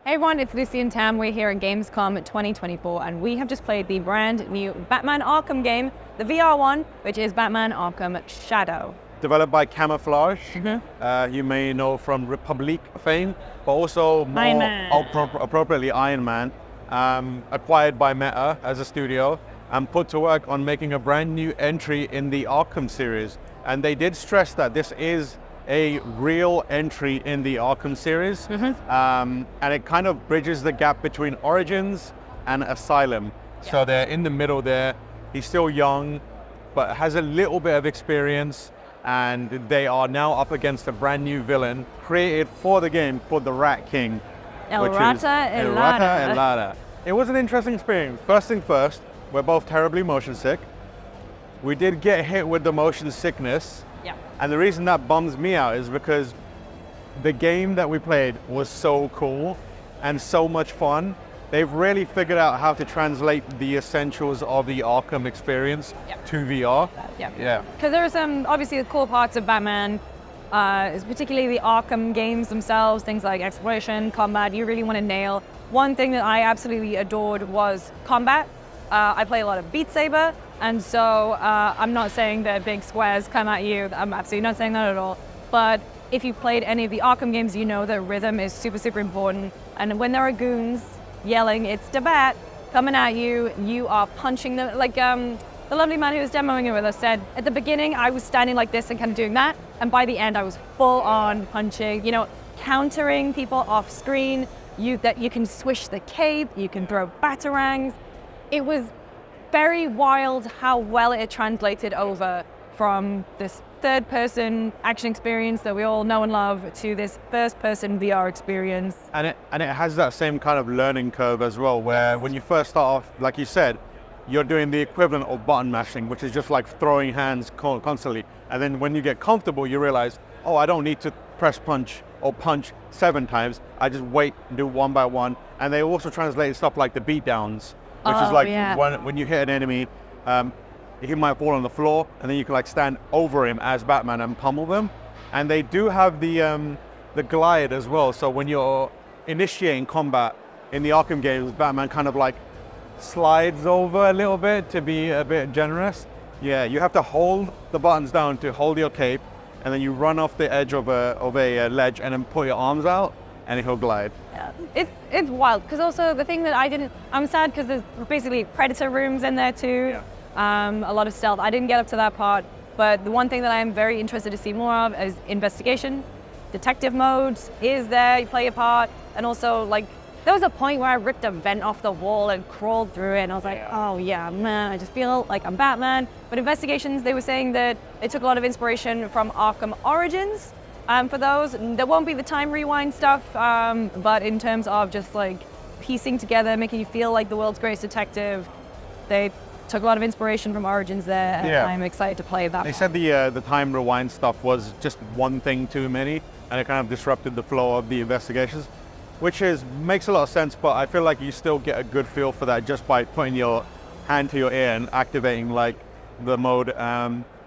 Hey everyone, it's Lucy and Tam. We're here at Gamescom 2024 and we have just played the brand new Batman Arkham game, the VR one, which is Batman Arkham Shadow. Developed by Camouflage, you may know from Republic fame, but also more appropriately Iron Man, acquired by Meta as a studio and put to work on making a brand new entry in the Arkham series. And they did stress that this is a real entry in the Arkham series, and it kind of bridges the gap between Origins and Asylum. So they're in the middle there. He's still young, but has a little bit of experience, and they are now up against a brand new villain created for the game called the Rat King. El Rata. It was an interesting experience. First thing first, we're both terribly motion sick. We did get hit with the motion sickness. Yeah. And the reason that bums me out is because the game that we played was so cool and so much fun. They've really figured out how to translate the essentials of the Arkham experience to VR. Yeah. Because there are some, obviously, the cool parts of Batman, particularly the Arkham games themselves, things like exploration, combat, you really want to nail. One thing that I absolutely adored was combat. I play a lot of Beat Saber. And so I'm not saying that big squares come at you. I'm absolutely not saying that at all. But if you've played any of the Arkham games, you know that rhythm is super, super important. And when there are goons yelling, it's the bat coming at you, you are punching them. Like the lovely man who was demoing it with us said, at the beginning, I was standing like this and kind of doing that. And by the end, I was full on punching, countering people off screen. You can swish the cape, you can throw batarangs. It was very wild how well it translated over from this third-person action experience that we all know and love to this first-person VR experience. And it has that same kind of learning curve as well, where when you first start off, like you said, you're doing the equivalent of button mashing, which is just like throwing hands constantly. And then when you get comfortable, you realize, oh, I don't need to press punch or punch 7 times. I just wait and do one by one. And they also translate stuff like the beatdowns, which is like when you hit an enemy, he might fall on the floor, and then you can like stand over him as Batman and pummel them. And they do have the glide as well. So when you're initiating combat in the Arkham games, Batman kind of like slides over a little bit to be a bit generous. Yeah, you have to hold the buttons down to hold your cape, and then you run off the edge of a ledge and then pull your arms out, and he'll glide. Yeah. It's wild, because also the thing that I'm sad because there's basically predator rooms in there too. A lot of stealth. I didn't get up to that part, but the one thing that I am very interested to see more of is investigation. Detective mode is there, you play a part, and also like there was a point where I ripped a vent off the wall and crawled through it, and I was like, oh yeah, man, I just feel like I'm Batman. But investigations, they were saying that they took a lot of inspiration from Arkham Origins. For those, there won't be the time rewind stuff, but in terms of just like piecing together, making you feel like the world's greatest detective, they took a lot of inspiration from Origins there, and I'm excited to play that. They said the time rewind stuff was just one thing too many, and it kind of disrupted the flow of the investigations, which makes a lot of sense, but I feel like you still get a good feel for that just by putting your hand to your ear and activating like the mode.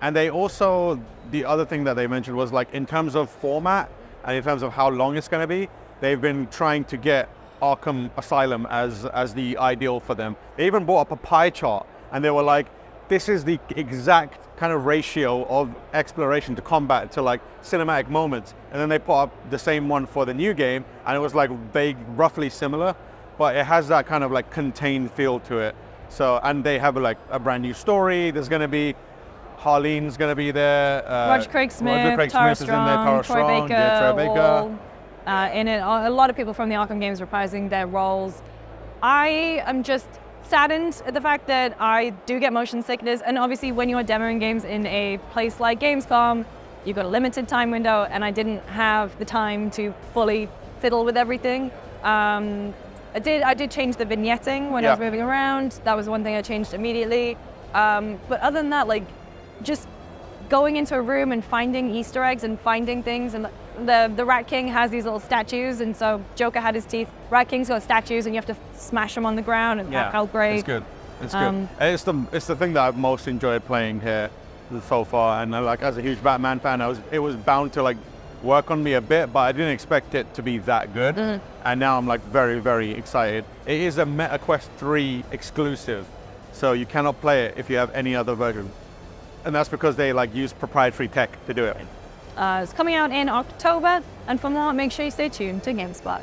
And they also, the other thing that they mentioned was like in terms of format and in terms of how long it's going to be, they've been trying to get Arkham Asylum as the ideal for them. They even brought up a pie chart, and they were like, this is the exact kind of ratio of exploration to combat to like cinematic moments. And then they put up the same one for the new game, and it was like roughly similar, but it has that kind of like contained feel to it. So, and they have like a brand new story. There's going to be Harleen's going to be there. Roger Craig Smith, Tara Strong, Troy Baker. In it, a lot of people from the Arkham games reprising their roles. I am just saddened at the fact that I do get motion sickness, and obviously when you're demoing games in a place like Gamescom, you've got a limited time window, and I didn't have the time to fully fiddle with everything. I did change the vignetting when I was moving around. That was one thing I changed immediately. But other than that, like just going into a room and finding Easter eggs and finding things, and the Rat King has these little statues, and so Joker had his teeth. Rat King's got statues, and you have to smash them on the ground, and that felt great. It's good. It's good. It's the thing that I've most enjoyed playing here so far, and like as a huge Batman fan, it was bound to like work on me a bit, but I didn't expect it to be that good. And now I'm like very, very excited. It is a MetaQuest 3 exclusive, so you cannot play it if you have any other version. And that's because they like use proprietary tech to do it. It's coming out in October, and for more, make sure you stay tuned to GameSpot.